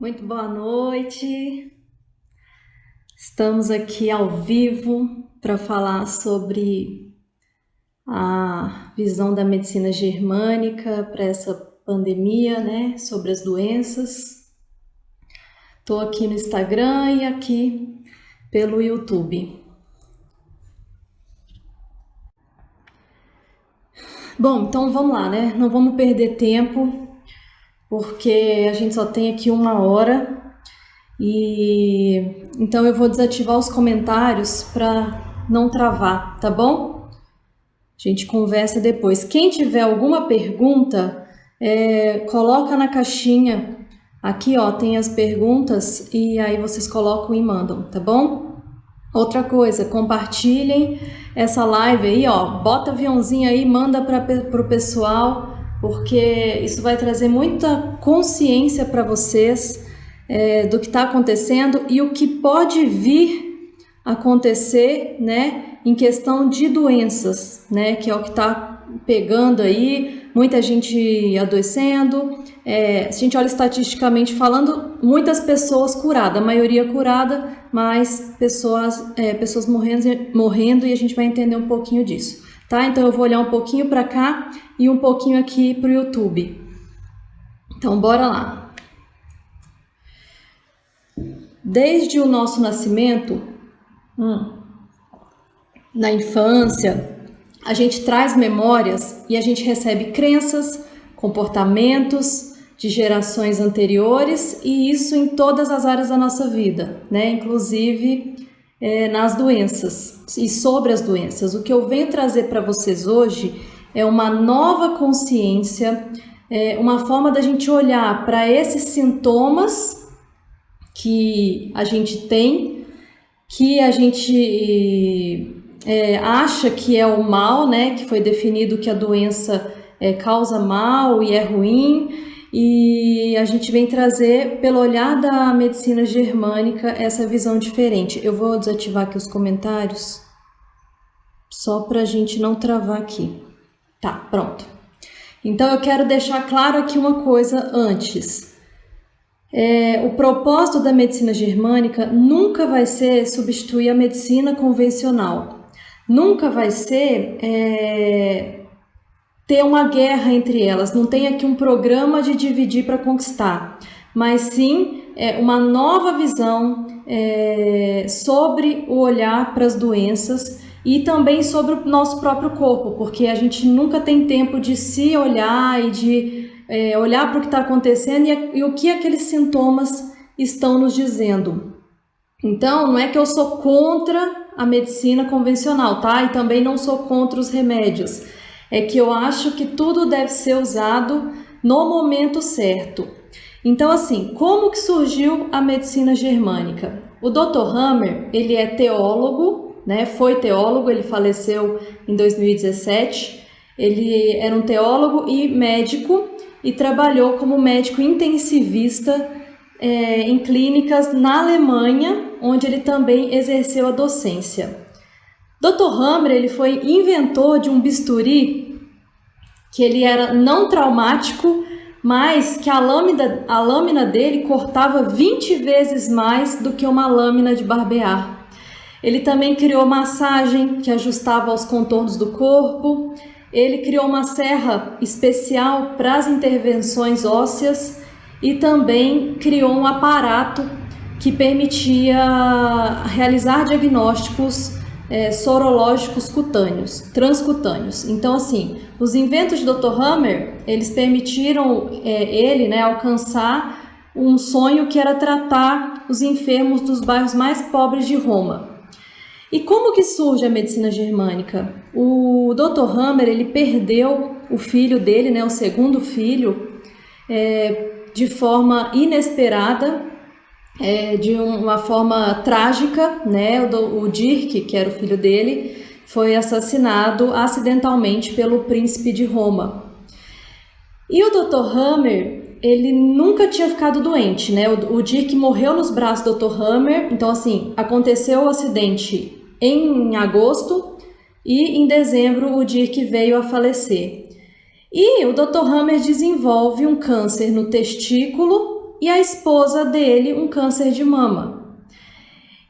Muito boa noite. Estamos aqui ao vivo para falar sobre a visão da medicina germânica para essa pandemia, né? Sobre as doenças. Estou aqui no Instagram e aqui pelo YouTube. Bom, então vamos lá, né? Não vamos perder tempo, porque a gente só tem aqui 1 hora. E então eu vou desativar os comentários para não travar, tá bom? A gente conversa depois. Quem tiver alguma pergunta, coloca na caixinha. Aqui, ó, tem as perguntas e aí vocês colocam e mandam, tá bom? Outra coisa, compartilhem essa live aí, ó. Bota aviãozinho aí, manda pro pessoal, porque isso vai trazer muita consciência para vocês. Do que está acontecendo e o que pode vir acontecer, né, em questão de doenças, né, que é o que está pegando aí, muita gente adoecendo. Se a gente olha estatisticamente falando, muitas pessoas curadas, a maioria curada, mas pessoas morrendo, e a gente vai entender um pouquinho disso, tá? Então eu vou olhar um pouquinho para cá e um pouquinho aqui para o YouTube. Então bora lá. Desde o nosso nascimento, na infância, a gente traz memórias e a gente recebe crenças, comportamentos de gerações anteriores, e isso em todas as áreas da nossa vida, né? Inclusive nas doenças e sobre as doenças. O que eu venho trazer para vocês hoje é uma nova consciência, uma forma da gente olhar para esses sintomas que a gente tem, que a gente acha que é o mal, né? Que foi definido que a doença causa mal e é ruim, e a gente vem trazer, pelo olhar da medicina germânica, essa visão diferente. Eu vou desativar aqui os comentários, só para a gente não travar aqui. Tá, pronto. Então eu quero deixar claro aqui uma coisa antes. O propósito da medicina germânica nunca vai ser substituir a medicina convencional. Nunca vai ser ter uma guerra entre elas. Não tem aqui um programa de dividir para conquistar, mas sim uma nova visão sobre o olhar para as doenças e também sobre o nosso próprio corpo, porque a gente nunca tem tempo de se olhar e de olhar para o que está acontecendo e o que aqueles sintomas estão nos dizendo. Então, não é que eu sou contra a medicina convencional, tá? E também não sou contra os remédios. É que eu acho que tudo deve ser usado no momento certo. Então, assim, como que surgiu a medicina germânica? O Dr. Hammer, ele é teólogo, né? Foi teólogo, ele faleceu em 2017. Ele era um teólogo e médico, e trabalhou como médico intensivista em clínicas na Alemanha, onde ele também exerceu a docência. Dr. Hammer, ele foi inventor de um bisturi que ele era não traumático, mas que a lâmina dele cortava 20 vezes mais do que uma lâmina de barbear. Ele também criou massagem que ajustava aos contornos do corpo. Ele criou uma serra especial para as intervenções ósseas e também criou um aparato que permitia realizar diagnósticos sorológicos cutâneos, transcutâneos. Então, assim, os inventos de Dr. Hammer, eles permitiram ele, né, alcançar um sonho que era tratar os enfermos dos bairros mais pobres de Roma. E como que surge a medicina germânica? O Dr. Hammer, ele perdeu o filho dele, né, o segundo filho, de forma inesperada, de uma forma trágica, né? O Dirk, que era o filho dele, foi assassinado acidentalmente pelo príncipe de Roma. E o Dr. Hammer, ele nunca tinha ficado doente, né? O Dirk morreu nos braços do Dr. Hammer. Então, assim, aconteceu o acidente em agosto e em dezembro o Dirk veio a falecer. E o Dr. Hammer desenvolve um câncer no testículo e a esposa dele um câncer de mama.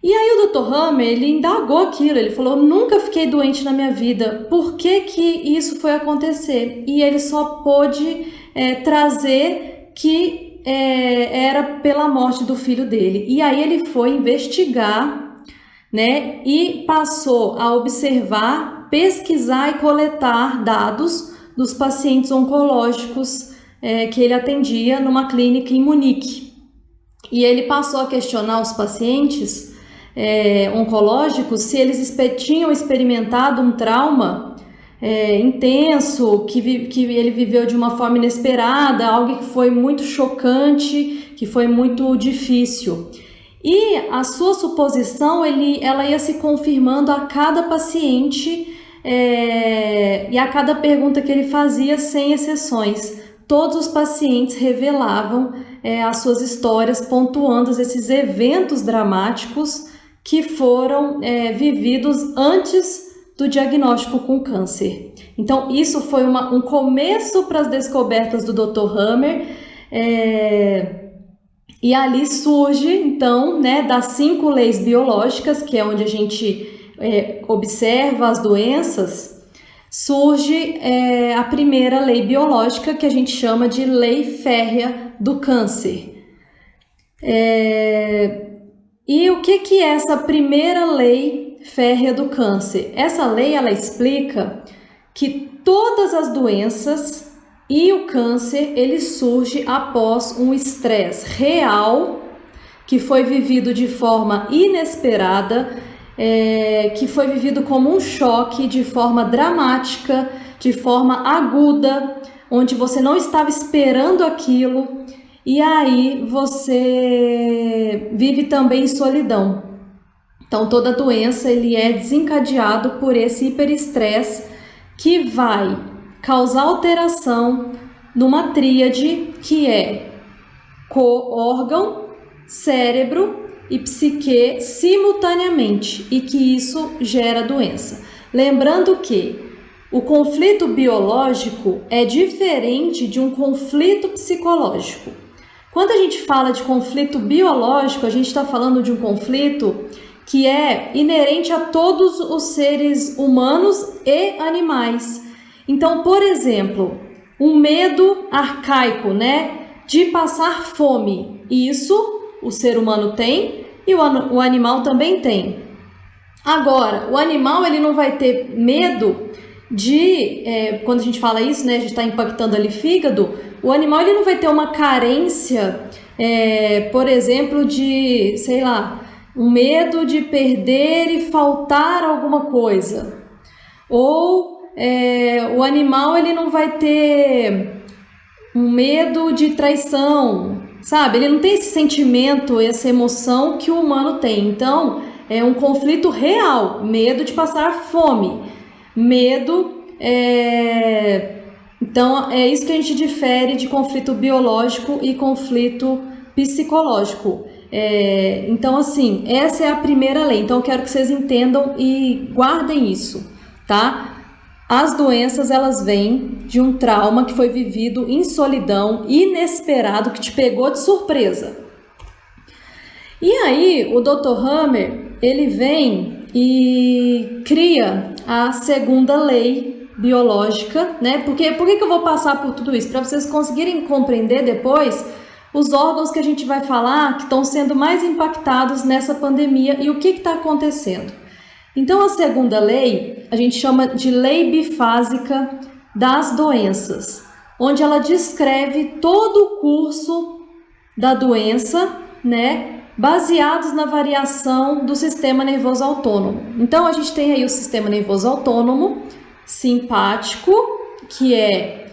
E aí o Dr. Hammer, ele indagou aquilo, ele falou, nunca fiquei doente na minha vida, por que que isso foi acontecer? E ele só pôde trazer que era pela morte do filho dele. E aí ele foi investigar, né, e passou a observar, pesquisar e coletar dados dos pacientes oncológicos que ele atendia numa clínica em Munique. E ele passou a questionar os pacientes oncológicos se eles tinham experimentado um trauma intenso, que ele viveu de uma forma inesperada, algo que foi muito chocante, que foi muito difícil. E a sua suposição, ela ia se confirmando a cada paciente e a cada pergunta que ele fazia, sem exceções. Todos os pacientes revelavam as suas histórias, pontuando esses eventos dramáticos que foram vividos antes do diagnóstico com câncer. Então, isso foi um começo para as descobertas do Dr. Hammer, e ali surge, então, né, das 5 leis biológicas, que é onde a gente observa as doenças, surge a primeira lei biológica, que a gente chama de lei férrea do câncer. E o que é essa primeira lei férrea do câncer? Essa lei, ela explica que todas as doenças e o câncer, ele surge após um estresse real, que foi vivido de forma inesperada, que foi vivido como um choque, de forma dramática, de forma aguda, onde você não estava esperando aquilo, e aí você vive também em solidão. Então, toda doença ele é desencadeado por esse hiperestresse, que vai causar alteração numa tríade que é órgão, cérebro e psique simultaneamente, e que isso gera doença. Lembrando que o conflito biológico é diferente de um conflito psicológico. Quando a gente fala de conflito biológico, a gente está falando de um conflito que é inerente a todos os seres humanos e animais. Então, por exemplo, um medo arcaico, né, de passar fome. Isso o ser humano tem e o animal também tem. Agora, o animal ele não vai ter medo de, quando a gente fala isso, né, a gente está impactando ali fígado, o animal ele não vai ter uma carência, por exemplo, de, sei lá, um medo de perder e faltar alguma coisa. Ou o animal ele não vai ter um medo de traição, sabe? Ele não tem esse sentimento, essa emoção que o humano tem. Então, é um conflito real, medo de passar fome, medo... Então, é isso que a gente difere de conflito biológico e conflito psicológico. Então, assim, essa é a primeira lei. Então, eu quero que vocês entendam e guardem isso, tá? As doenças, elas vêm de um trauma que foi vivido em solidão, inesperado, que te pegou de surpresa. E aí, o Dr. Hammer, ele vem e cria a segunda lei biológica, né? Por que eu vou passar por tudo isso? Para vocês conseguirem compreender depois os órgãos que a gente vai falar que estão sendo mais impactados nessa pandemia e o que está acontecendo. Então, a segunda lei, a gente chama de lei bifásica das doenças, onde ela descreve todo o curso da doença, né, baseados na variação do sistema nervoso autônomo. Então, a gente tem aí o sistema nervoso autônomo simpático, que é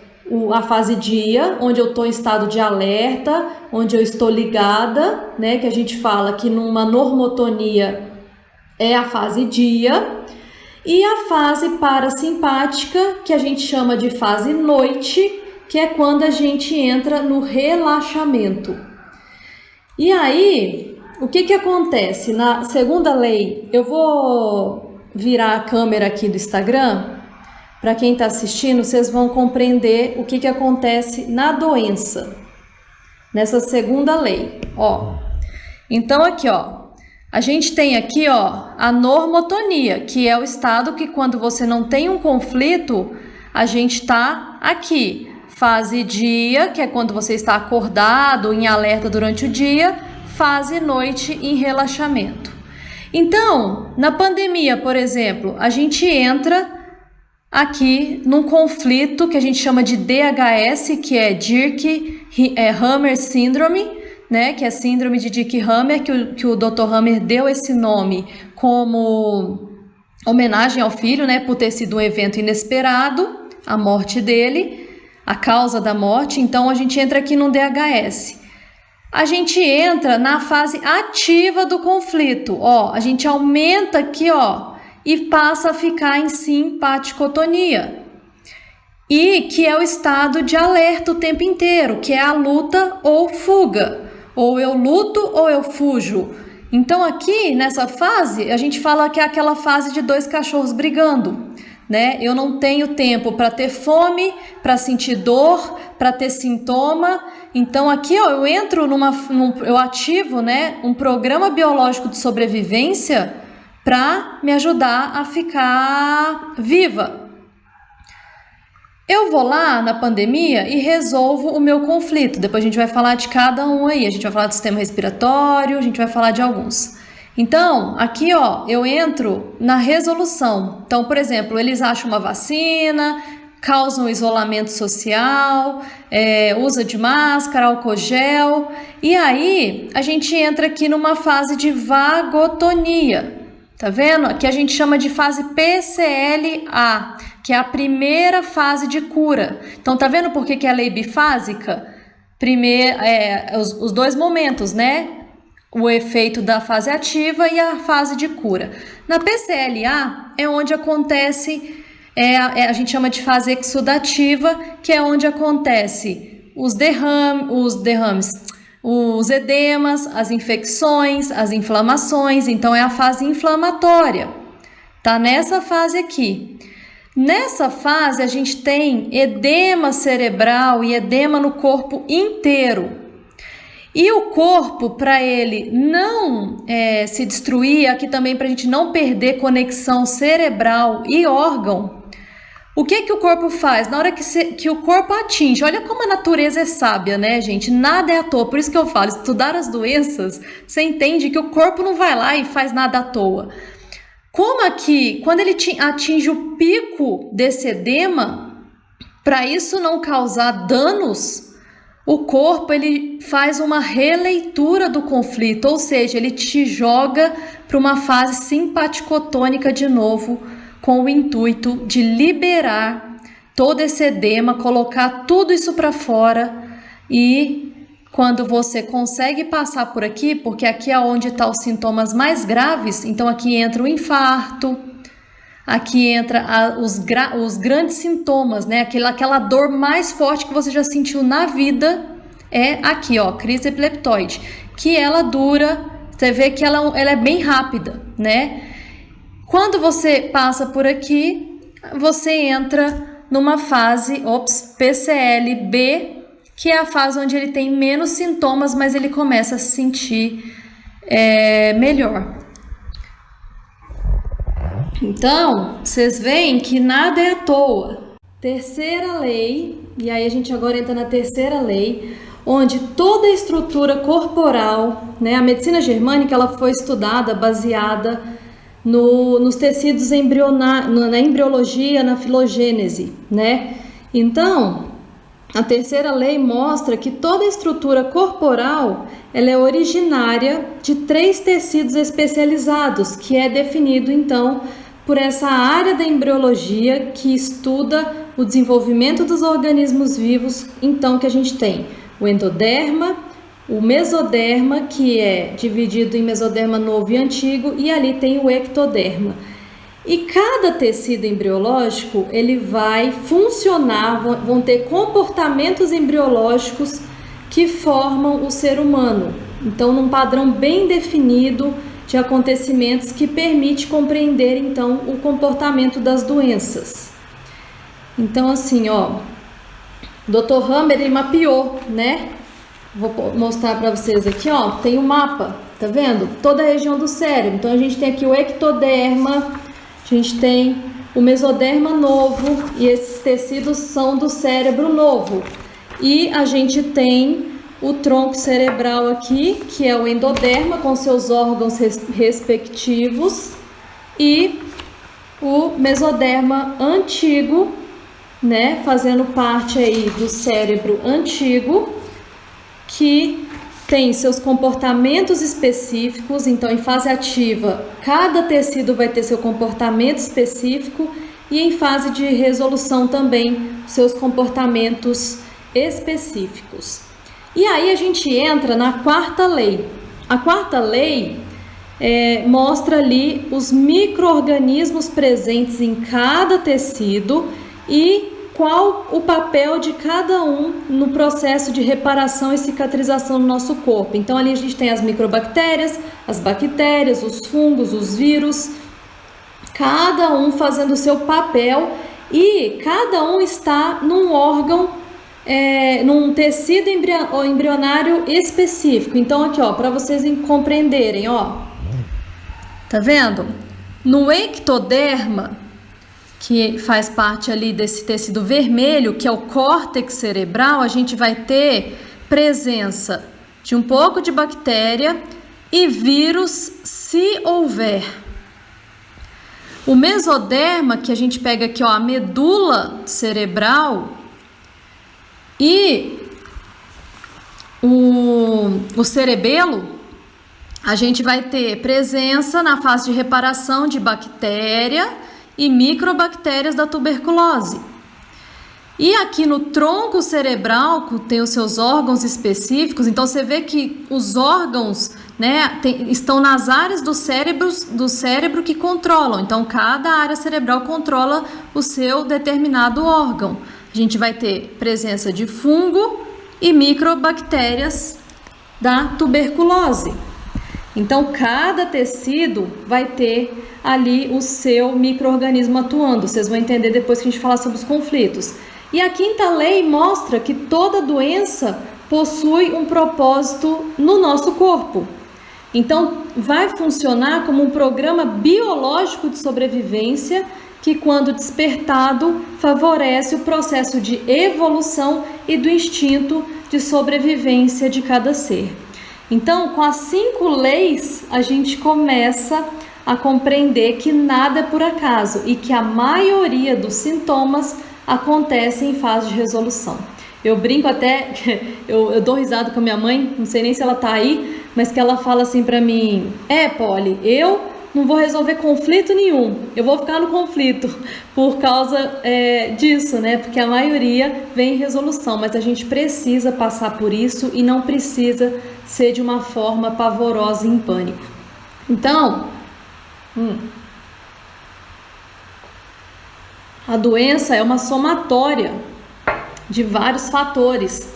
a fase dia, onde eu estou em estado de alerta, onde eu estou ligada, né, que a gente fala que numa normotonia é a fase dia, e a fase parasimpática, que a gente chama de fase noite, que é quando a gente entra no relaxamento. E aí, o que acontece? Na segunda lei, eu vou virar a câmera aqui do Instagram, para quem está assistindo, vocês vão compreender o que acontece na doença. nessa segunda lei, ó. Então aqui, ó, a gente tem aqui, ó, a normotonia, que é o estado que quando você não tem um conflito, a gente tá aqui. Fase dia, que é quando você está acordado, em alerta durante o dia. Fase noite, em relaxamento. Então, na pandemia, por exemplo, a gente entra aqui num conflito que a gente chama de DHS, que é Dirk-Hammer Syndrome, né? Que é a síndrome de Dirk-Hammer, que o Dr. Hammer deu esse nome como homenagem ao filho, né? Por ter sido um evento inesperado, a morte dele, a causa da morte. Então, a gente entra aqui num DHS. A gente entra na fase ativa do conflito, ó, a gente aumenta aqui, ó, e passa a ficar em simpaticotonia, e que é o estado de alerta o tempo inteiro, que é a luta ou fuga, ou eu luto ou eu fujo. Então aqui nessa fase, a gente fala que é aquela fase de dois cachorros brigando, né? Eu não tenho tempo para ter fome, para sentir dor, para ter sintoma. Então aqui, ó, eu entro eu ativo, né, um programa biológico de sobrevivência para me ajudar a ficar viva. Eu vou lá na pandemia e resolvo o meu conflito. Depois a gente vai falar de cada um aí. A gente vai falar do sistema respiratório, a gente vai falar de alguns. Então, aqui, ó, eu entro na resolução. Então, por exemplo, eles acham uma vacina, causam isolamento social, usa de máscara, álcool gel. E aí, a gente entra aqui numa fase de vagotonia. Tá vendo? Aqui a gente chama de fase PCLA, que é a primeira fase de cura. Então, tá vendo por que é a lei bifásica? Primeiro, os dois momentos, né? O efeito da fase ativa e a fase de cura. Na PCLA é onde acontece, a gente chama de fase exudativa, que é onde acontece os derrames, os edemas, as infecções, as inflamações. Então é a fase inflamatória. Tá nessa fase aqui. Nessa fase a gente tem edema cerebral e edema no corpo inteiro. E o corpo, para ele não se destruir, aqui também para a gente não perder conexão cerebral e órgão, o que o corpo faz? Na hora que o corpo atinge, olha como a natureza é sábia, né, gente? Nada é à toa, por isso que eu falo, estudar as doenças, você entende que o corpo não vai lá e faz nada à toa. Como aqui, quando ele atinge o pico desse edema, para isso não causar danos, o corpo ele faz uma releitura do conflito, ou seja, ele te joga para uma fase simpaticotônica de novo, com o intuito de liberar todo esse edema, colocar tudo isso para fora. E quando você consegue passar por aqui, porque aqui é onde estão os sintomas mais graves, então aqui entra o infarto, aqui entra os grandes sintomas, né? Aquela dor mais forte que você já sentiu na vida é aqui, ó, crise epileptoide, que ela dura, você vê que ela é bem rápida, né? Quando você passa por aqui, você entra numa fase, PCLB, que é a fase onde ele tem menos sintomas, mas ele começa a se sentir melhor. Então, vocês veem que nada é à toa. Terceira lei, e aí a gente agora entra na terceira lei, onde toda a estrutura corporal, né, a medicina germânica, ela foi estudada baseada nos tecidos na embriologia, na filogênese, né? Então, a terceira lei mostra que toda a estrutura corporal ela é originária de 3 tecidos especializados, que é definido então por essa área da embriologia que estuda o desenvolvimento dos organismos vivos. Então, que a gente tem o endoderma, o mesoderma, que é dividido em mesoderma novo e antigo, e ali tem o ectoderma. E cada tecido embriológico, ele vai funcionar, vão ter comportamentos embriológicos que formam o ser humano. Então, num padrão bem definido de acontecimentos que permite compreender, então, o comportamento das doenças. Então, assim, ó, o Dr. Hammer, ele mapeou, né? Vou mostrar para vocês aqui, ó, tem um mapa, tá vendo? Toda a região do cérebro. Então a gente tem aqui o ectoderma, a gente tem o mesoderma novo, e esses tecidos são do cérebro novo. E a gente tem o tronco cerebral aqui, que é o endoderma, com seus órgãos respectivos, e o mesoderma antigo, né, fazendo parte aí do cérebro antigo, que tem seus comportamentos específicos. Então, em fase ativa, cada tecido vai ter seu comportamento específico, e em fase de resolução também, seus comportamentos específicos. E aí a gente entra na quarta lei. A quarta lei mostra ali os micro-organismos presentes em cada tecido e qual o papel de cada um no processo de reparação e cicatrização do nosso corpo. Então ali a gente tem as microbactérias, as bactérias, os fungos, os vírus, cada um fazendo o seu papel, e cada um está num órgão, num tecido embrionário específico. Então aqui, ó, para vocês compreenderem, ó, tá vendo? No ectoderma, que faz parte ali desse tecido vermelho, que é o córtex cerebral, a gente vai ter presença de um pouco de bactéria e vírus, se houver. O mesoderma, que a gente pega aqui, ó, a medula cerebral, e o cerebelo, a gente vai ter presença na fase de reparação de bactéria e microbactérias da tuberculose. E aqui no tronco cerebral, que tem os seus órgãos específicos, então você vê que os órgãos, né, estão nas áreas do cérebro que controlam. Então cada área cerebral controla o seu determinado órgão. A gente vai ter presença de fungo e microbactérias da tuberculose. Então cada tecido vai ter ali o seu micro-organismo atuando. Vocês vão entender depois que a gente falar sobre os conflitos. E a quinta lei mostra que toda doença possui um propósito no nosso corpo. Então vai funcionar como um programa biológico de sobrevivência que, quando despertado, favorece o processo de evolução e do instinto de sobrevivência de cada ser. Então, com as 5 leis, a gente começa a compreender que nada é por acaso e que a maioria dos sintomas acontece em fase de resolução. Eu brinco até, eu dou risada com a minha mãe, não sei nem se ela tá aí, mas que ela fala assim pra mim: Polly, eu não vou resolver conflito nenhum, eu vou ficar no conflito por causa disso, né? Porque a maioria vem em resolução, mas a gente precisa passar por isso e não precisa ser de uma forma pavorosa e em pânico. Então, a doença é uma somatória de vários fatores,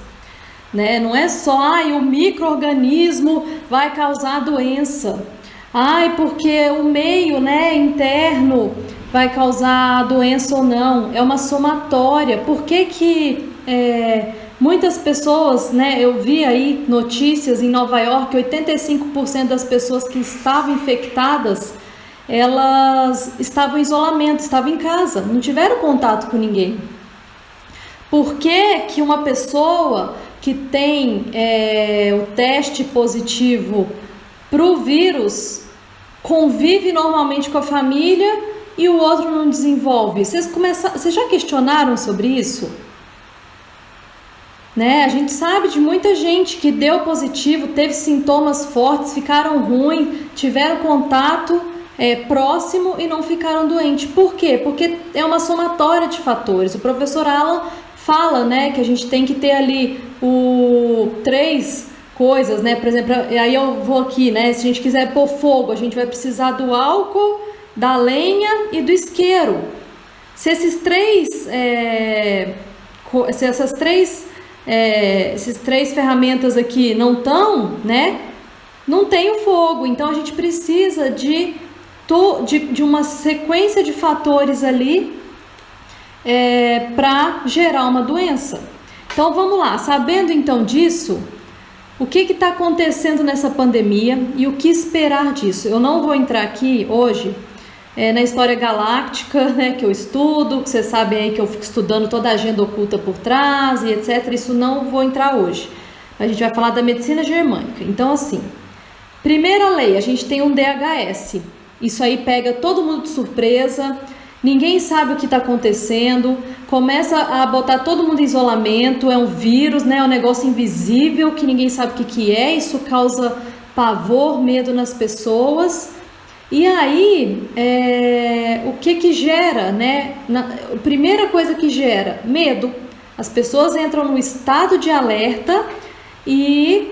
né? Não é só o micro-organismo vai causar a doença, porque o meio, né, interno vai causar a doença ou não. É uma somatória. Por que muitas pessoas, né, eu vi aí notícias em Nova York, 85% das pessoas que estavam infectadas, elas estavam em isolamento, estavam em casa, não tiveram contato com ninguém. Por que que uma pessoa que tem o teste positivo para o vírus convive normalmente com a família e o outro não desenvolve? Vocês já questionaram sobre isso? Né? A gente sabe de muita gente que deu positivo, teve sintomas fortes, ficaram ruins, tiveram contato próximo e não ficaram doentes. Por quê? Porque é uma somatória de fatores. O professor Alan fala, né, que a gente tem que ter ali 3 coisas, né? Por exemplo, aí eu vou aqui, né? Se a gente quiser pôr fogo, a gente vai precisar do álcool, da lenha e do isqueiro. Se esses três ferramentas aqui não estão, né? Não tem o fogo. Então a gente precisa de uma sequência de fatores ali para gerar uma doença. Então vamos lá. Sabendo então disso, O que está acontecendo nessa pandemia e o que esperar disso? Eu não vou entrar aqui hoje na história galáctica, né, que eu estudo, que vocês sabem aí que eu fico estudando toda a agenda oculta por trás e etc. Isso não vou entrar hoje. A gente vai falar da medicina germânica. Então, assim, primeira lei, a gente tem um DHS. Isso aí pega todo mundo de surpresa, ninguém sabe o que está acontecendo, começa a botar todo mundo em isolamento, é um vírus, né, é um negócio invisível que ninguém sabe o que é, isso causa pavor, medo nas pessoas. E aí, o que gera, né? A primeira coisa que gera medo, as pessoas entram num estado de alerta e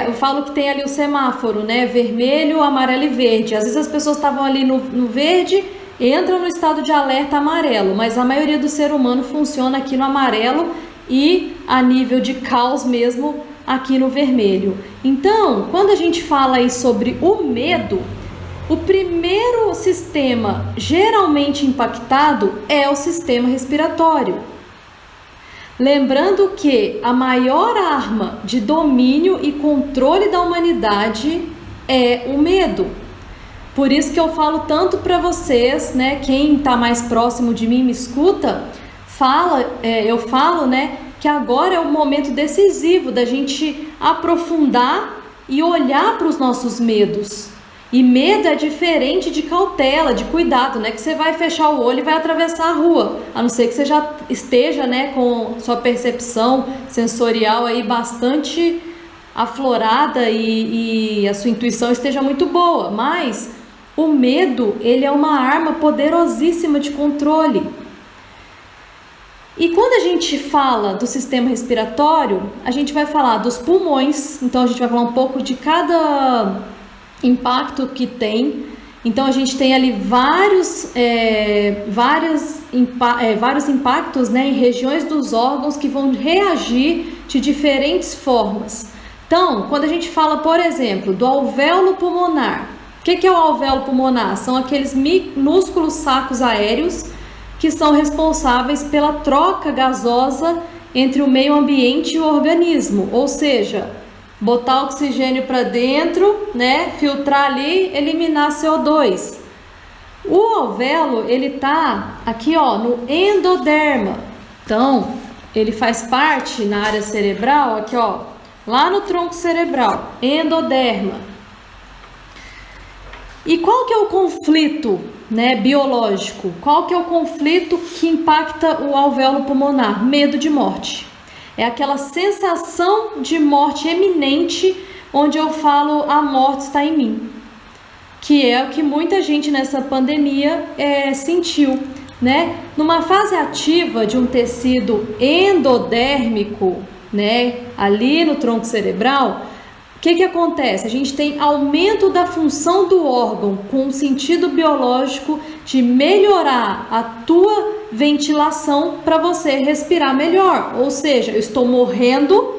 eu falo que tem ali o semáforo, né? Vermelho, amarelo e verde. Às vezes as pessoas estavam ali no verde, entram no estado de alerta amarelo, mas a maioria do ser humano funciona aqui no amarelo e a nível de caos mesmo aqui no vermelho. Então, quando a gente fala aí sobre o medo, o primeiro sistema geralmente impactado é o sistema respiratório. Lembrando que a maior arma de domínio e controle da humanidade é o medo. Por isso que eu falo tanto para vocês, né? Quem está mais próximo de mim me escuta, eu falo, né? Que agora é o momento decisivo da gente aprofundar e olhar para os nossos medos. E medo é diferente de cautela, de cuidado, né? Que você vai fechar o olho e vai atravessar a rua, a não ser que você já esteja, né, com sua percepção sensorial aí bastante aflorada e a sua intuição esteja muito boa. Mas o medo, ele é uma arma poderosíssima de controle. E quando a gente fala do sistema respiratório, a gente vai falar dos pulmões, então a gente vai falar um pouco de cada impacto que tem. Então a gente tem ali vários impactos, né, em regiões dos órgãos que vão reagir de diferentes formas. Então, quando a gente fala, por exemplo, do alvéolo pulmonar, o que é o alvéolo pulmonar? São aqueles minúsculos sacos aéreos que são responsáveis pela troca gasosa entre o meio ambiente e o organismo, ou seja, botar oxigênio para dentro, né, filtrar ali, eliminar CO2. O alvéolo, ele tá aqui, ó, no endoderma. Então, ele faz parte na área cerebral, aqui, ó, lá no tronco cerebral, endoderma. E qual que é o conflito, né, biológico? Qual que é o conflito que impacta o alvéolo pulmonar? Medo de morte. É aquela sensação de morte iminente, onde eu falo, a morte está em mim. Que é o que muita gente nessa pandemia sentiu, né? Numa fase ativa de um tecido endodérmico, né, ali no tronco cerebral, o que acontece? A gente tem aumento da função do órgão com o sentido biológico de melhorar a tua ventilação para você respirar melhor. Ou seja, eu estou morrendo,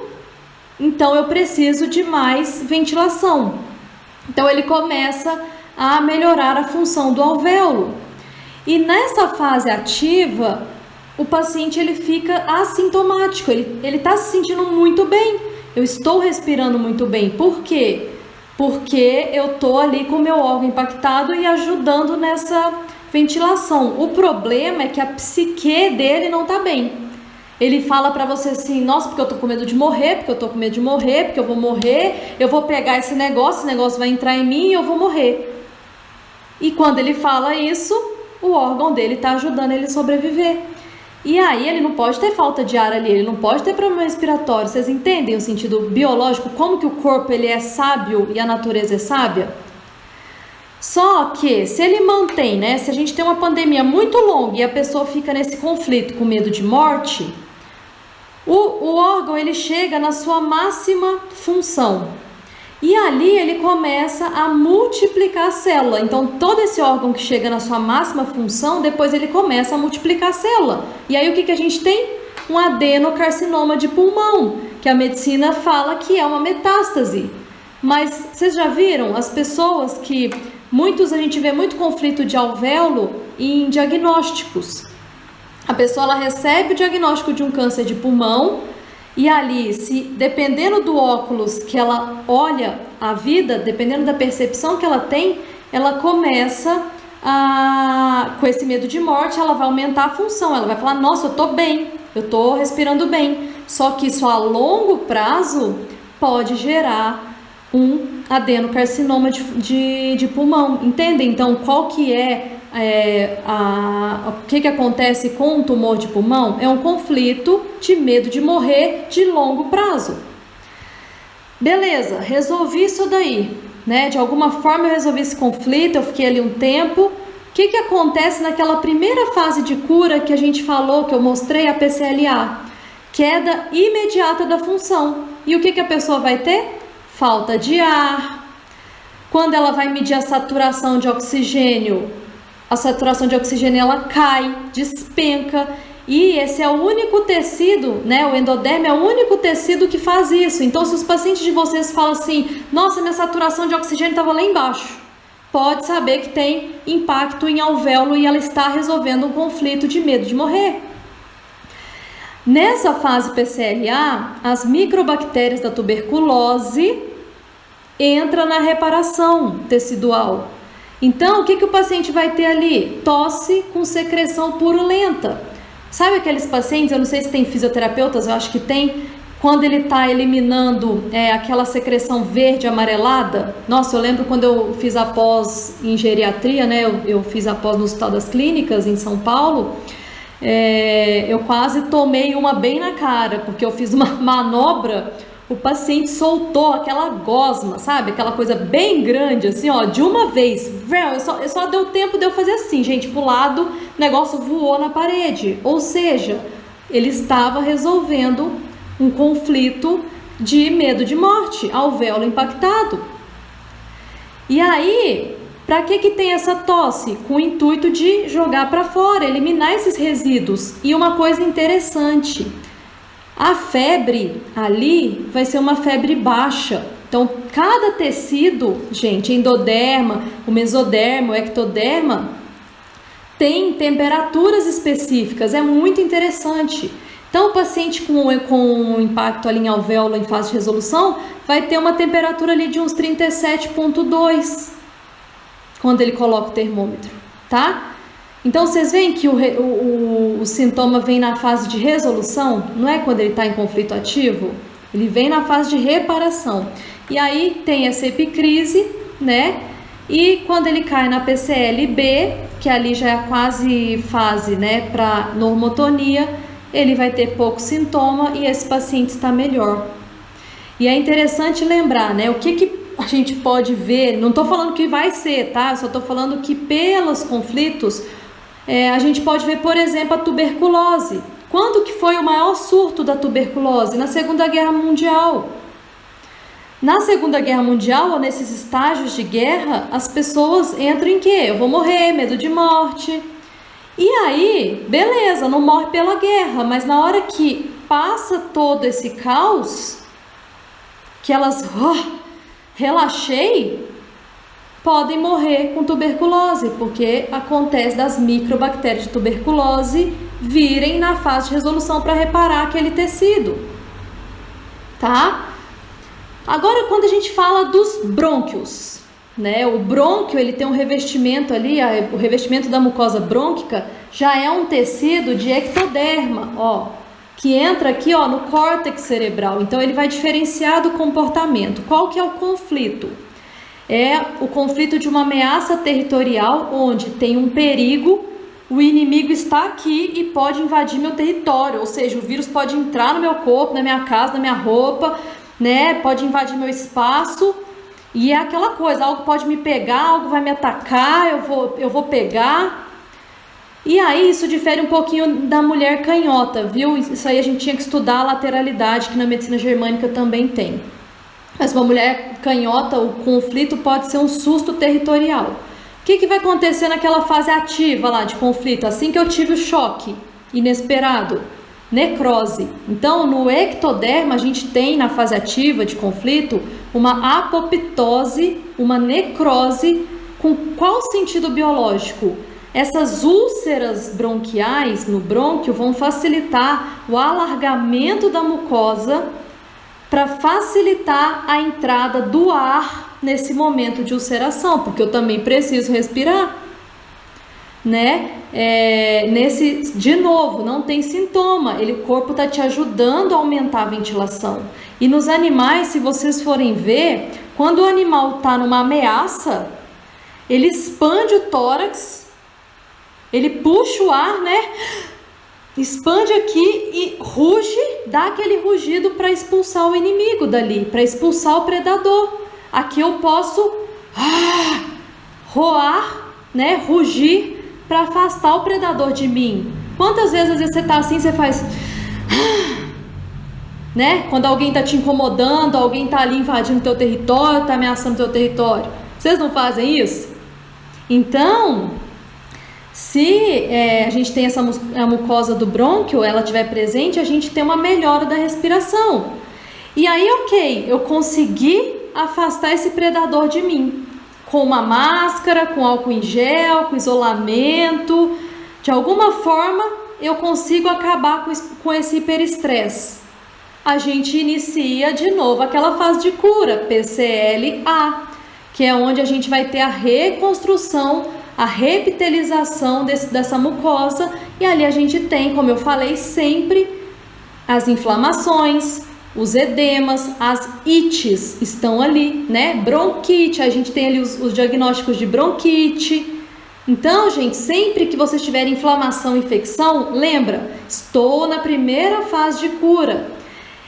então eu preciso de mais ventilação. Então ele começa a melhorar a função do alvéolo. E nessa fase ativa, o paciente ele fica assintomático, ele está se sentindo muito bem. Eu estou respirando muito bem. Por quê? Porque eu estou ali com o meu órgão impactado e ajudando nessa ventilação. O problema é que a psique dele não está bem. Ele fala para você assim, nossa, porque eu tô com medo de morrer, porque eu tô com medo de morrer, porque eu vou morrer, eu vou pegar esse negócio vai entrar em mim e eu vou morrer. E quando ele fala isso, o órgão dele está ajudando ele a sobreviver. E aí ele não pode ter falta de ar ali, ele não pode ter problema respiratório. Vocês entendem o sentido biológico? Como que o corpo ele é sábio e a natureza é sábia? Só que se ele mantém, né? Se a gente tem uma pandemia muito longa e a pessoa fica nesse conflito com medo de morte, o órgão ele chega na sua máxima função. E ali ele começa a multiplicar a célula. Então, todo esse órgão que chega na sua máxima função, depois ele começa a multiplicar a célula. E aí o que a gente tem? Um adenocarcinoma de pulmão, que a medicina fala que é uma metástase. Mas vocês já viram as pessoas que a gente vê muito conflito de alvéolo em diagnósticos. A pessoa ela recebe o diagnóstico de um câncer de pulmão E ali, se dependendo do óculos que ela olha a vida, dependendo da percepção que ela tem, ela começa com esse medo de morte, ela vai aumentar a função, ela vai falar, nossa, eu tô bem, eu tô respirando bem. Só que isso a longo prazo pode gerar um adenocarcinoma de pulmão, entende? Então, qual que o que acontece com um tumor de pulmão? É um conflito de medo de morrer de longo prazo. Beleza, resolvi isso daí, né? De alguma forma eu resolvi esse conflito, eu fiquei ali um tempo. O que acontece naquela primeira fase de cura que a gente falou, que eu mostrei, a PCLA? Queda imediata da função. E o que a pessoa vai ter? Falta de ar. Quando ela vai medir a saturação de oxigênio ela cai, despenca. E esse é o único tecido, né? O endoderme é o único tecido que faz isso. Então, se os pacientes de vocês falam assim, nossa, minha saturação de oxigênio estava lá embaixo, pode saber que tem impacto em alvéolo e ela está resolvendo um conflito de medo de morrer. Nessa fase PCLA, as microbactérias da tuberculose entram na reparação tecidual. Então, o que o paciente vai ter ali? Tosse com secreção purulenta. Sabe aqueles pacientes, eu não sei se tem fisioterapeutas, eu acho que tem, quando ele está eliminando aquela secreção verde amarelada? Nossa, eu lembro quando eu fiz a pós em geriatria, né? Eu fiz a pós no Hospital das Clínicas, em São Paulo. Eu quase tomei uma bem na cara, porque eu fiz uma manobra, o paciente soltou aquela gosma, sabe? Aquela coisa bem grande, assim, ó, de uma vez. Só deu tempo de eu fazer assim, gente, pro lado, o negócio voou na parede. Ou seja, ele estava resolvendo um conflito de medo de morte, alvéolo impactado. E aí, para que tem essa tosse? Com o intuito de jogar para fora, eliminar esses resíduos. E uma coisa interessante, a febre ali vai ser uma febre baixa. Então, cada tecido, gente, endoderma, o mesoderma, o ectoderma, tem temperaturas específicas, é muito interessante. Então, o paciente com impacto ali em alvéolo em fase de resolução vai ter uma temperatura ali de uns 37,2 quando ele coloca o termômetro, tá? Então, vocês veem que o sintoma vem na fase de resolução, não é quando ele está em conflito ativo? Ele vem na fase de reparação. E aí tem essa epicrise, né? E quando ele cai na PCL-B, que ali já é quase fase, né, para normotonia, ele vai ter pouco sintoma e esse paciente está melhor. E é interessante lembrar, né, o que a gente pode ver, não estou falando que vai ser, tá? Eu só estou falando que pelos conflitos, a gente pode ver, por exemplo, a tuberculose. Quando que foi o maior surto da tuberculose? Na Segunda Guerra Mundial. Na Segunda Guerra Mundial, ou nesses estágios de guerra, as pessoas entram em quê? Eu vou morrer, medo de morte. E aí, beleza, não morre pela guerra, mas na hora que passa todo esse caos, que elas relaxei, podem morrer com tuberculose, porque acontece das microbactérias de tuberculose virem na fase de resolução para reparar aquele tecido, tá? Agora, quando a gente fala dos brônquios, né? O brônquio, ele tem um revestimento ali, o revestimento da mucosa brônquica já é um tecido de ectoderma, ó, que entra aqui, ó, no córtex cerebral. Então, ele vai diferenciar do comportamento. Qual que é o conflito? É o conflito de uma ameaça territorial, onde tem um perigo, o inimigo está aqui e pode invadir meu território, ou seja, o vírus pode entrar no meu corpo, na minha casa, na minha roupa, né? Pode invadir meu espaço, e é aquela coisa, algo pode me pegar, algo vai me atacar, eu vou pegar. E aí isso difere um pouquinho da mulher canhota, viu? Isso aí a gente tinha que estudar a lateralidade, que na medicina germânica também tem. Mas uma mulher canhota, o conflito pode ser um susto territorial. O que vai acontecer naquela fase ativa lá de conflito? Assim que eu tive o choque inesperado, necrose. Então, no ectoderma, a gente tem na fase ativa de conflito uma apoptose, uma necrose. Com qual sentido biológico? Essas úlceras bronquiais no brônquio vão facilitar o alargamento da mucosa para facilitar a entrada do ar nesse momento de ulceração, porque eu também preciso respirar, né? De novo, não tem sintoma, o corpo está te ajudando a aumentar a ventilação. E nos animais, se vocês forem ver, quando o animal está numa ameaça, ele expande o tórax, ele puxa o ar, né? Expande aqui e ruge, dá aquele rugido para expulsar o inimigo dali, para expulsar o predador. Aqui eu posso roar, né? Rugir para afastar o predador de mim. Quantas vezes às vezes você tá assim, você faz, né? Quando alguém tá te incomodando, alguém tá ali invadindo teu território, tá ameaçando teu território. Vocês não fazem isso? Então, se a gente tem a mucosa do brônquio, ela estiver presente, a gente tem uma melhora da respiração. E aí, ok, eu consegui afastar esse predador de mim. Com uma máscara, com álcool em gel, com isolamento. De alguma forma, eu consigo acabar com esse hiperestresse. A gente inicia de novo aquela fase de cura, PCLA, que é onde a gente vai ter a reconstrução, a repitelização dessa mucosa, e ali a gente tem, como eu falei, sempre as inflamações, os edemas, as ites estão ali, né? Bronquite, a gente tem ali os diagnósticos de bronquite. Então, gente, sempre que vocês tiverem inflamação, infecção, lembra, estou na primeira fase de cura.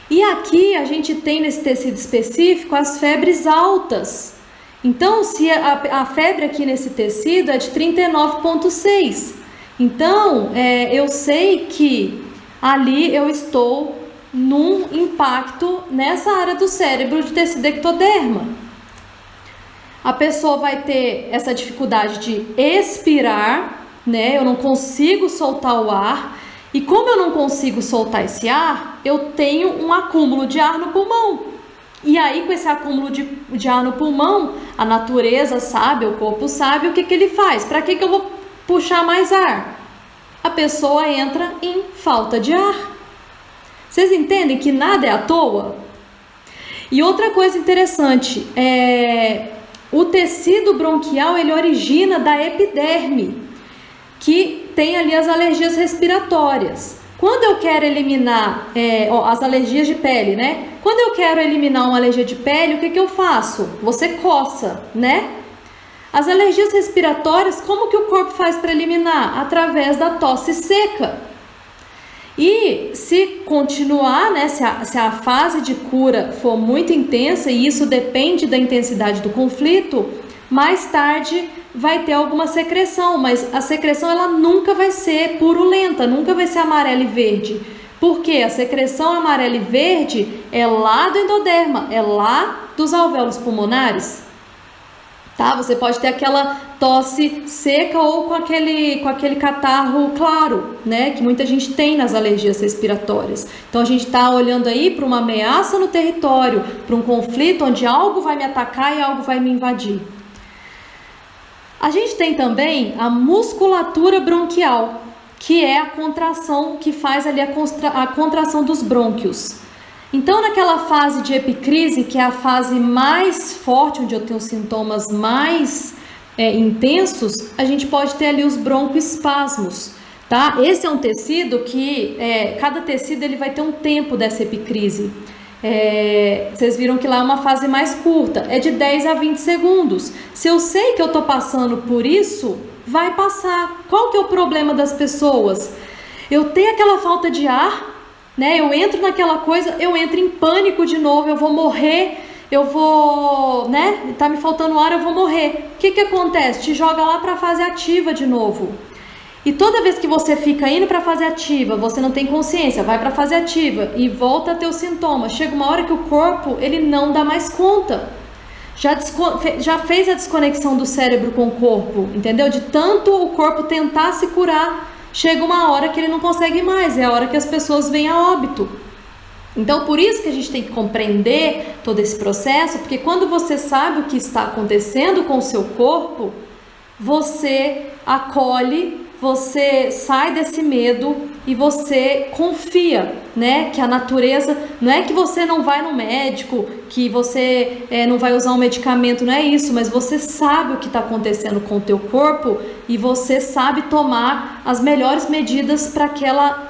E aqui a gente tem nesse tecido específico as febres altas. Então, se a febre aqui nesse tecido é de 39,6, então eu sei que ali eu estou num impacto nessa área do cérebro de tecido ectoderma. A pessoa vai ter essa dificuldade de expirar, né? Eu não consigo soltar o ar. E como eu não consigo soltar esse ar, eu tenho um acúmulo de ar no pulmão. E aí, com esse acúmulo de ar no pulmão, a natureza sabe, o corpo sabe o que ele faz. Para que eu vou puxar mais ar? A pessoa entra em falta de ar. Vocês entendem que nada é à toa? E outra coisa interessante, o tecido bronquial, ele origina da epiderme, que tem ali as alergias respiratórias. Quando eu quero eliminar as alergias de pele, né? Quando eu quero eliminar uma alergia de pele, o que eu faço? Você coça, né? As alergias respiratórias, como que o corpo faz para eliminar? Através da tosse seca. E se continuar, né? Se a fase de cura for muito intensa, e isso depende da intensidade do conflito, mais tarde vai ter alguma secreção, mas a secreção ela nunca vai ser purulenta, nunca vai ser amarela e verde. Porque a secreção amarela e verde é lá do endoderma, é lá dos alvéolos pulmonares. Tá? Você pode ter aquela tosse seca ou com aquele catarro claro, né? Que muita gente tem nas alergias respiratórias. Então a gente está olhando aí para uma ameaça no território, para um conflito onde algo vai me atacar e algo vai me invadir. A gente tem também a musculatura bronquial, que é a contração que faz ali a contração dos brônquios. Então, naquela fase de epicrise, que é a fase mais forte, onde eu tenho sintomas mais intensos, a gente pode ter ali os broncoespasmos, tá? Esse é um tecido que, cada tecido ele vai ter um tempo dessa epicrise. Vocês viram que lá é uma fase mais curta, é de 10 a 20 segundos. Se eu sei que eu tô passando por isso, vai passar. Qual que é o problema das pessoas? Eu tenho aquela falta de ar, né? Eu entro naquela coisa, eu entro em pânico de novo, eu vou morrer, eu vou, né? Tá me faltando ar, eu vou morrer. O que acontece? Te joga lá para a fase ativa de novo. E toda vez que você fica indo para a fase ativa, você não tem consciência, vai para a fase ativa e volta a ter os sintomas. Chega uma hora que o corpo, ele não dá mais conta. Já fez a desconexão do cérebro com o corpo, entendeu? De tanto o corpo tentar se curar, chega uma hora que ele não consegue mais, é a hora que as pessoas vêm a óbito. Então, por isso que a gente tem que compreender todo esse processo, porque quando você sabe o que está acontecendo com o seu corpo, você acolhe, você sai desse medo e você confia, né? Que a natureza, não é que você não vai no médico, que você não vai usar um medicamento, não é isso, mas você sabe o que está acontecendo com o teu corpo e você sabe tomar as melhores medidas para aquela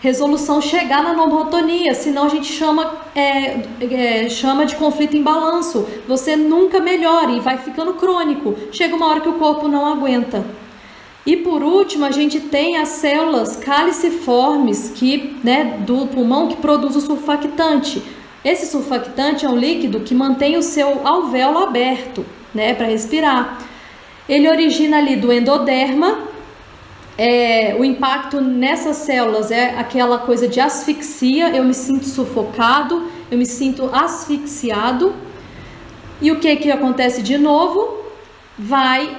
resolução chegar na normotonia, senão a gente chama de conflito em balanço. Você nunca melhora e vai ficando crônico. Chega uma hora que o corpo não aguenta. E por último, a gente tem as células caliciformes do pulmão que produz o surfactante. Esse surfactante é um líquido que mantém o seu alvéolo aberto, né, para respirar. Ele origina ali do endoderma. O impacto nessas células é aquela coisa de asfixia, eu me sinto sufocado, eu me sinto asfixiado. E o que acontece de novo? Vai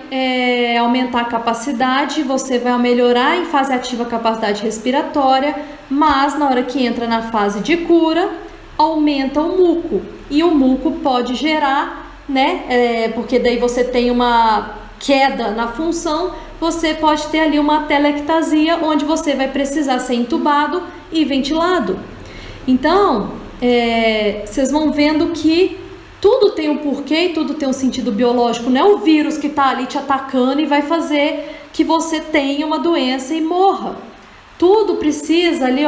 aumentar a capacidade, você vai melhorar em fase ativa a capacidade respiratória, mas na hora que entra na fase de cura, aumenta o muco. E o muco pode gerar, né, porque daí você tem uma queda na função, você pode ter ali uma atelectasia, onde você vai precisar ser entubado e ventilado. Então, vocês vão vendo que tudo tem um porquê e tudo tem um sentido biológico. Não é o vírus que está ali te atacando e vai fazer que você tenha uma doença e morra. Tudo precisa ali,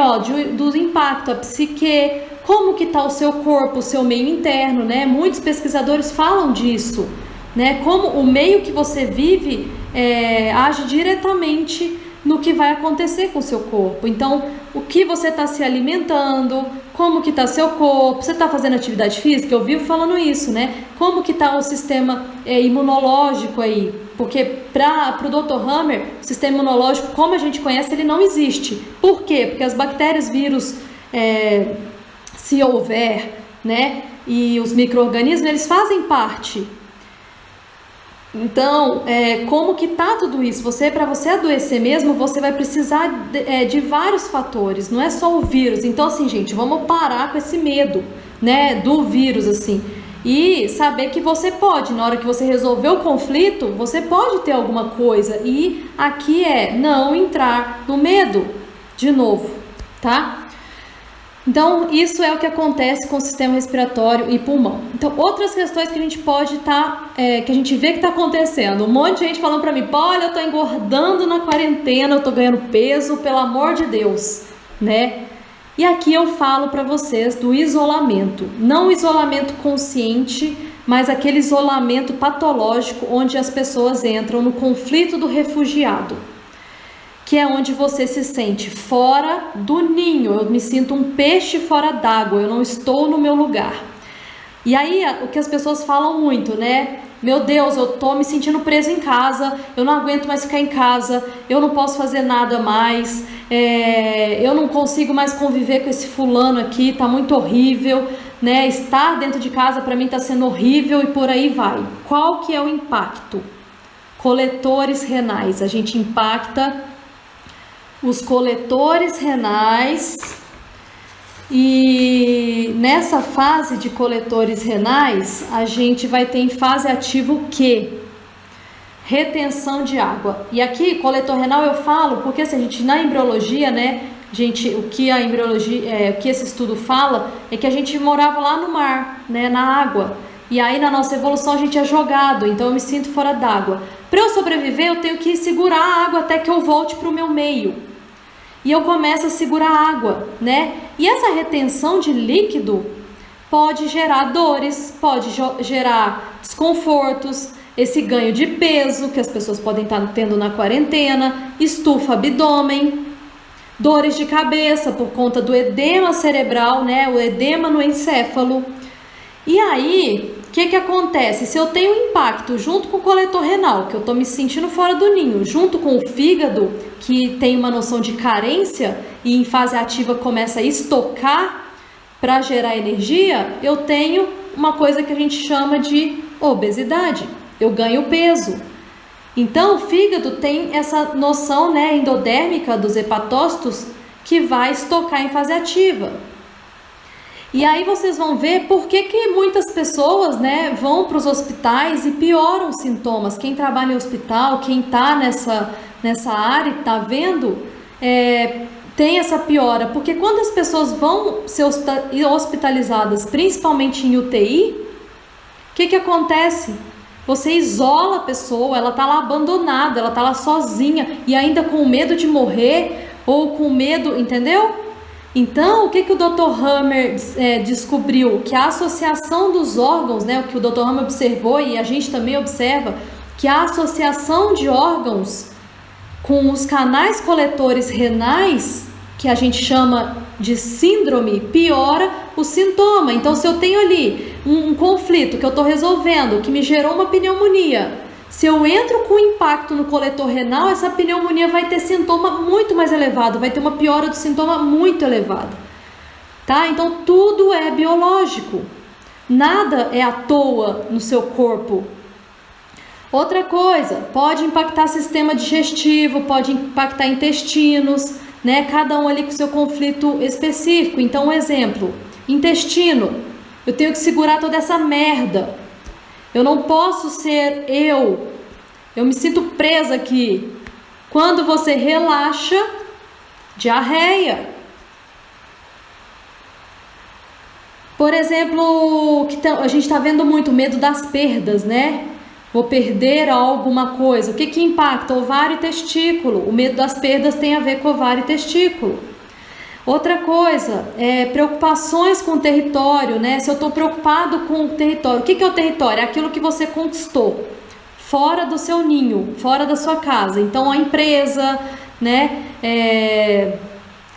do impacto, a psique, como que está o seu corpo, o seu meio interno, né? Muitos pesquisadores falam disso, né? Como o meio que você vive age diretamente no que vai acontecer com o seu corpo. Então, o que você está se alimentando, como que está seu corpo, você está fazendo atividade física? Eu vivo falando isso, né? Como que está o sistema imunológico aí? Porque para o Dr. Hammer, o sistema imunológico, como a gente conhece, ele não existe. Por quê? Porque as bactérias, vírus, se houver, né? E os micro-organismos, eles fazem parte. Então, como que tá tudo isso? Para você adoecer mesmo, você vai precisar de vários fatores, não é só o vírus. Então, assim, gente, vamos parar com esse medo, né, do vírus, assim. E saber que você pode, na hora que você resolver o conflito, você pode ter alguma coisa. E aqui não entrar no medo de novo, tá? Então, isso é o que acontece com o sistema respiratório e pulmão. Então, outras questões que a gente pode que a gente vê que está acontecendo. Um monte de gente falando para mim, olha, eu estou engordando na quarentena, eu estou ganhando peso, pelo amor de Deus, né? E aqui eu falo para vocês do isolamento. Não o isolamento consciente, mas aquele isolamento patológico onde as pessoas entram no conflito do refugiado, que é onde você se sente fora do ninho. Eu me sinto um peixe fora d'água, eu não estou no meu lugar. E aí, o que as pessoas falam muito, né? Meu Deus, eu tô me sentindo presa em casa, eu não aguento mais ficar em casa, eu não posso fazer nada mais, eu não consigo mais conviver com esse fulano aqui, tá muito horrível, né? Estar dentro de casa para mim tá sendo horrível e por aí vai. Qual que é o impacto? Coletores renais, a gente impacta os coletores renais, e nessa fase de coletores renais a gente vai ter em fase ativa o quê? Retenção de água. E aqui coletor renal eu falo porque assim, a gente na embriologia, né, o que a embriologia, o que esse estudo fala é que a gente morava lá no mar, né, na água. E aí na nossa evolução a gente é jogado, então eu me sinto fora d'água. Para eu sobreviver eu tenho que segurar a água até que eu volte para o meu meio. E eu começo a segurar a água, né? E essa retenção de líquido pode gerar dores, pode gerar desconfortos, esse ganho de peso que as pessoas podem estar tendo na quarentena, estufa abdômen, dores de cabeça por conta do edema cerebral, né? O edema no encéfalo. E aí, o que acontece? Se eu tenho um impacto junto com o coletor renal, que eu estou me sentindo fora do ninho, junto com o fígado, que tem uma noção de carência e em fase ativa começa a estocar para gerar energia, eu tenho uma coisa que a gente chama de obesidade. Eu ganho peso. Então, o fígado tem essa noção, né, endodérmica dos hepatócitos que vai estocar em fase ativa. E aí vocês vão ver por que muitas pessoas, né, vão para os hospitais e pioram os sintomas. Quem trabalha em hospital, quem está nessa área e está vendo, tem essa piora. Porque quando as pessoas vão ser hospitalizadas, principalmente em UTI, o que acontece? Você isola a pessoa, ela está lá abandonada, ela está lá sozinha e ainda com medo de morrer ou com medo, entendeu? Então, o que o Dr. Hammer descobriu? Que a associação dos órgãos, né, o que o Dr. Hammer observou e a gente também observa, que a associação de órgãos com os canais coletores renais, que a gente chama de síndrome, piora o sintoma. Então, se eu tenho ali um conflito que eu estou resolvendo, que me gerou uma pneumonia, se eu entro com impacto no coletor renal, essa pneumonia vai ter sintoma muito mais elevado, vai ter uma piora do sintoma muito elevada, tá? Então tudo é biológico, nada é à toa no seu corpo. Outra coisa, pode impactar sistema digestivo, pode impactar intestinos, né? Cada um ali com seu conflito específico. Então, um exemplo, intestino, eu tenho que segurar toda essa merda. Eu não posso ser eu me sinto presa aqui. Quando você relaxa, diarreia. Por exemplo, a gente está vendo muito medo das perdas, né? Vou perder alguma coisa. O que impacta? Ovário e testículo. O medo das perdas tem a ver com ovário e testículo. Outra coisa, preocupações com o território, né? Se eu estou preocupado com o território, o que é o território? É aquilo que você conquistou fora do seu ninho, fora da sua casa. Então, a empresa, né?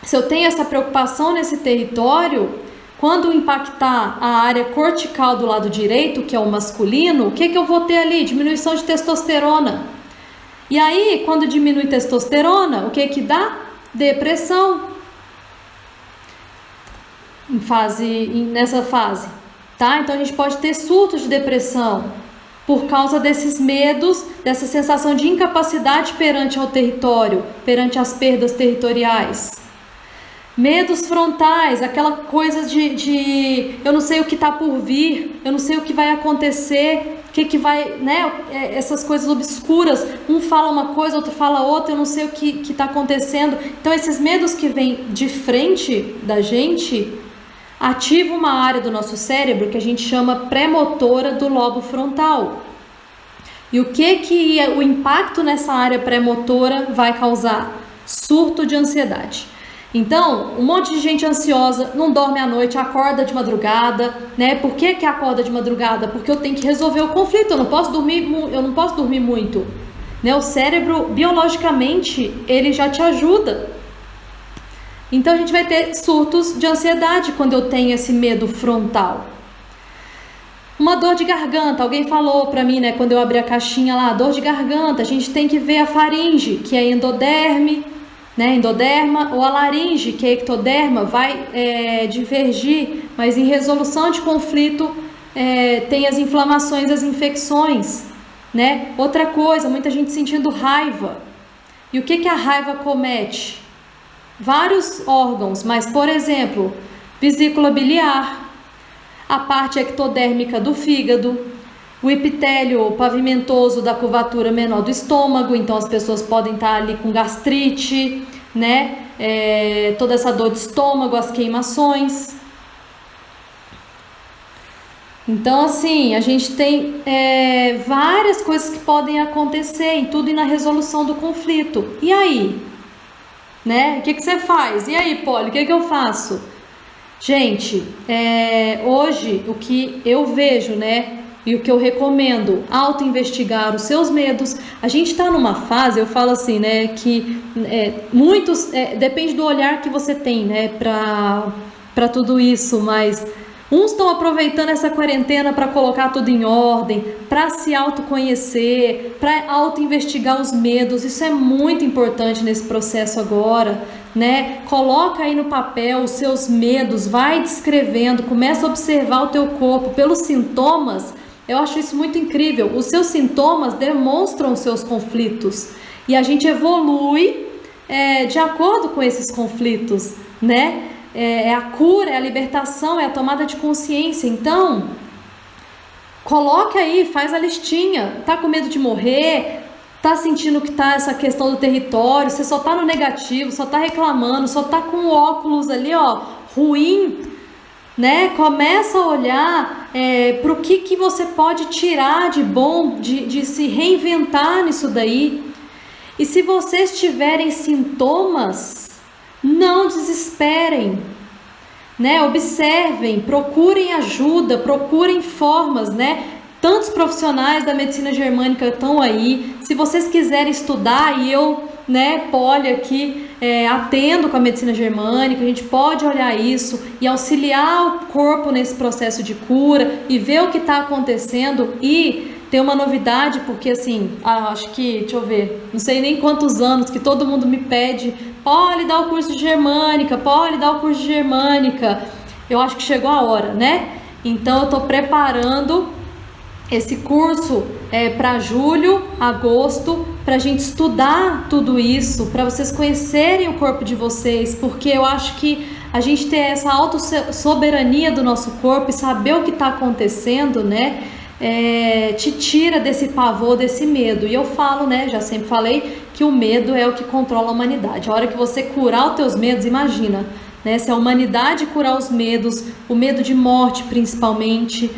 Se eu tenho essa preocupação nesse território, quando impactar a área cortical do lado direito, que é o masculino, o que eu vou ter ali? Diminuição de testosterona. E aí, quando diminui testosterona, o que dá? Depressão. Nessa fase, tá? Então a gente pode ter surtos de depressão por causa desses medos, dessa sensação de incapacidade perante ao território, perante as perdas territoriais. Medos frontais, aquela coisa de eu não sei o que está por vir, eu não sei o que vai acontecer, o que vai, né? Essas coisas obscuras, um fala uma coisa, outro fala outra, eu não sei o que está acontecendo. Então esses medos que vêm de frente da gente ativa uma área do nosso cérebro que a gente chama pré-motora do lobo frontal. E o que o impacto nessa área pré-motora vai causar? Surto de ansiedade. Então, um monte de gente ansiosa, não dorme à noite, acorda de madrugada, né? Por que acorda de madrugada? Porque eu tenho que resolver o conflito, eu não posso dormir muito, né? O cérebro, biologicamente, ele já te ajuda. Então a gente vai ter surtos de ansiedade quando eu tenho esse medo frontal. Uma dor de garganta, alguém falou pra mim, né, quando eu abri a caixinha lá, dor de garganta, a gente tem que ver a faringe, que é endoderme, né, endoderma, ou a laringe, que é ectoderma, vai divergir, mas em resolução de conflito tem as inflamações, as infecções, né? Outra coisa, muita gente sentindo raiva. E o que a raiva comete? Vários órgãos, mas, por exemplo, vesícula biliar, a parte ectodérmica do fígado, o epitélio pavimentoso da curvatura menor do estômago, então as pessoas podem estar ali com gastrite, né? Toda essa dor de estômago, as queimações. Então, assim, a gente tem várias coisas que podem acontecer em tudo e na resolução do conflito. E aí? Né? O que você faz? E aí, Polly, o que eu faço? Gente, hoje o que eu vejo, né, e o que eu recomendo, auto-investigar os seus medos. A gente está numa fase, eu falo assim, né, que muitos, depende do olhar que você tem, né, para tudo isso, mas uns estão aproveitando essa quarentena para colocar tudo em ordem, para se autoconhecer, para auto-investigar os medos. Isso é muito importante nesse processo agora, né? Coloca aí no papel os seus medos, vai descrevendo, começa a observar o teu corpo pelos sintomas. Eu acho isso muito incrível. Os seus sintomas demonstram os seus conflitos e a gente evolui de acordo com esses conflitos, né? é a cura, é a libertação, é a tomada de consciência. Então, coloque aí, faz a listinha. Tá com medo de morrer? Tá sentindo que tá essa questão do território? Você só tá no negativo, só tá reclamando, só tá com o óculos ali, ó, ruim, né? Começa a olhar para o que você pode tirar de bom, de se reinventar nisso daí. E se vocês tiverem sintomas, não desesperem, né? Observem, procurem ajuda, procurem formas, né? Tantos profissionais da medicina germânica estão aí. Se vocês quiserem estudar, e eu, né, Poli aqui, atendo com a medicina germânica, a gente pode olhar isso e auxiliar o corpo nesse processo de cura e ver o que está acontecendo. E tem uma novidade, porque assim, acho que, deixa eu ver, não sei nem quantos anos que todo mundo me pede: Poli, dá o curso de germânica, Poli, dá o curso de germânica. Eu acho que chegou a hora, né? Então eu estou preparando esse curso para julho, agosto, para a gente estudar tudo isso, para vocês conhecerem o corpo de vocês, porque eu acho que a gente ter essa autossoberania do nosso corpo e saber o que está acontecendo, né, te tira desse pavor, desse medo. E eu falo, né, já sempre falei, que o medo é o que controla a humanidade. A hora que você curar os teus medos, imagina, né, se a humanidade curar os medos, o medo de morte principalmente,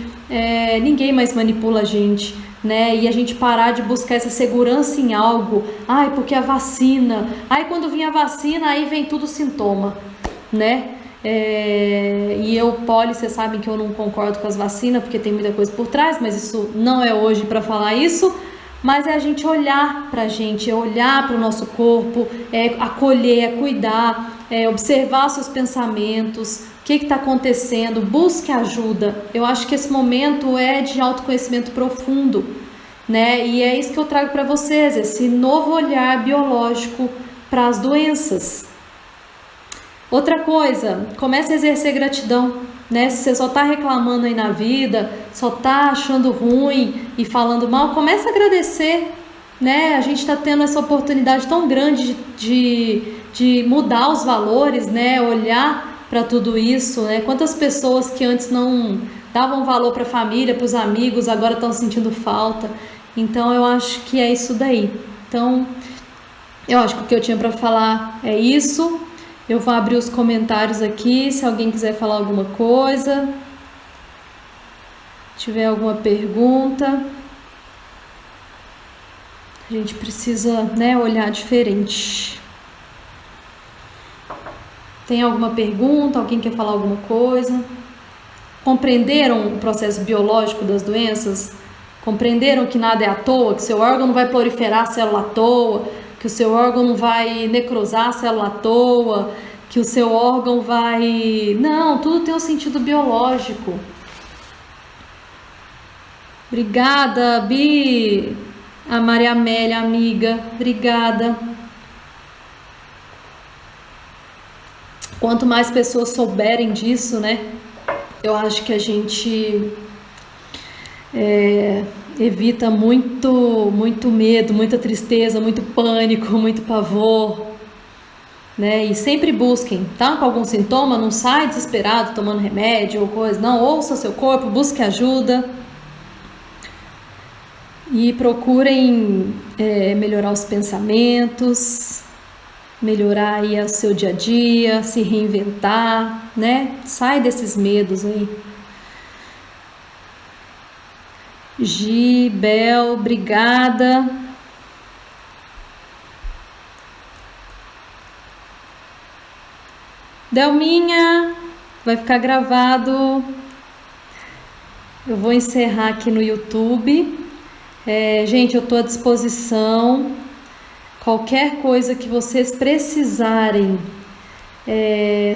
ninguém mais manipula a gente, né? E a gente parar de buscar essa segurança em algo. Ai, porque a vacina. Ai, quando vem a vacina, aí vem tudo sintoma, né? E eu, Poli, vocês sabem que eu não concordo com as vacinas, porque tem muita coisa por trás, mas isso não é hoje para falar isso. Mas é a gente olhar pra gente, é olhar para o nosso corpo, é acolher, é cuidar, é observar seus pensamentos, o que está acontecendo, busque ajuda. Eu acho que esse momento é de autoconhecimento profundo, né? E é isso que eu trago para vocês, esse novo olhar biológico para as doenças. Outra coisa, comece a exercer gratidão, né? Se você só está reclamando aí na vida, só está achando ruim e falando mal, comece a agradecer, né? A gente está tendo essa oportunidade tão grande de mudar os valores, né? Olhar para tudo isso, né? Quantas pessoas que antes não davam valor para a família, para os amigos, agora estão sentindo falta. Então eu acho que é isso daí. Então eu acho que o que eu tinha para falar é isso. Eu vou abrir os comentários aqui, se alguém quiser falar alguma coisa, tiver alguma pergunta. A gente precisa, né, olhar diferente. Tem alguma pergunta? Alguém quer falar alguma coisa? Compreenderam o processo biológico das doenças? Compreenderam que nada é à toa? Que seu órgão não vai proliferar a célula à toa? Que o seu órgão não vai necrosar a célula à toa? Que o seu órgão vai... Não, tudo tem um sentido biológico. Obrigada, Bi. A Maria Amélia, amiga. Obrigada. Quanto mais pessoas souberem disso, né? Eu acho que a gente evita muito medo, muita tristeza, muito pânico, muito pavor, né? E sempre busquem, tá? Com algum sintoma, não sai desesperado tomando remédio ou coisa, não, ouça seu corpo, busque ajuda e procurem melhorar os pensamentos, melhorar aí o seu dia a dia, se reinventar, né? Sai desses medos aí. Gibel, obrigada. Delminha, vai ficar gravado. Eu vou encerrar aqui no YouTube. Gente, eu estou à disposição. Qualquer coisa que vocês precisarem,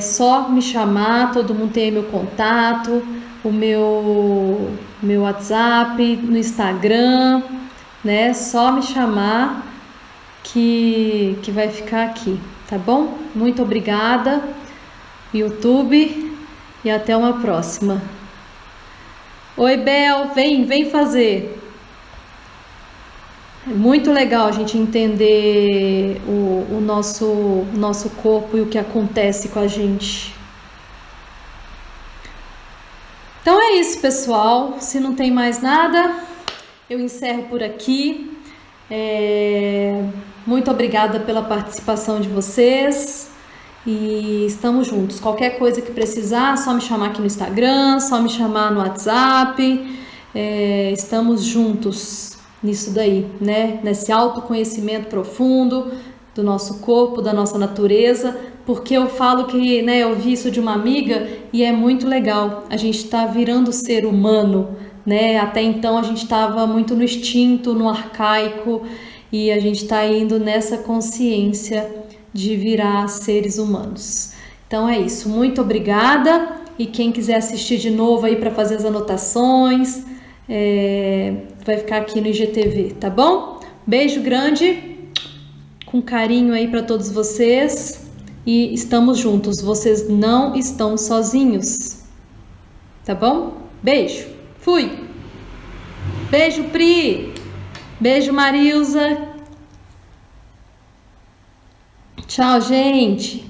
só me chamar. Todo mundo tem meu contato, o meu WhatsApp, no Instagram, né? Só me chamar que vai ficar aqui, tá bom? Muito obrigada, YouTube, e até uma próxima. Oi, Bel, vem fazer. É muito legal a gente entender o nosso corpo e o que acontece com a gente. Então é isso, pessoal. Se não tem mais nada, eu encerro por aqui. Muito obrigada pela participação de vocês e estamos juntos. Qualquer coisa que precisar, só me chamar aqui no Instagram, só me chamar no WhatsApp. Estamos juntos nisso daí, né? Nesse autoconhecimento profundo do nosso corpo, da nossa natureza, porque eu falo que, né, eu vi isso de uma amiga e é muito legal. A gente está virando ser humano, né? Até então a gente estava muito no instinto, no arcaico, e a gente está indo nessa consciência de virar seres humanos. Então é isso. Muito obrigada. E quem quiser assistir de novo aí para fazer as anotações, vai ficar aqui no IGTV, tá bom? Beijo grande, com carinho aí para todos vocês, e estamos juntos, vocês não estão sozinhos, tá bom? Beijo, fui! Beijo, Pri! Beijo, Marilza! Tchau, gente!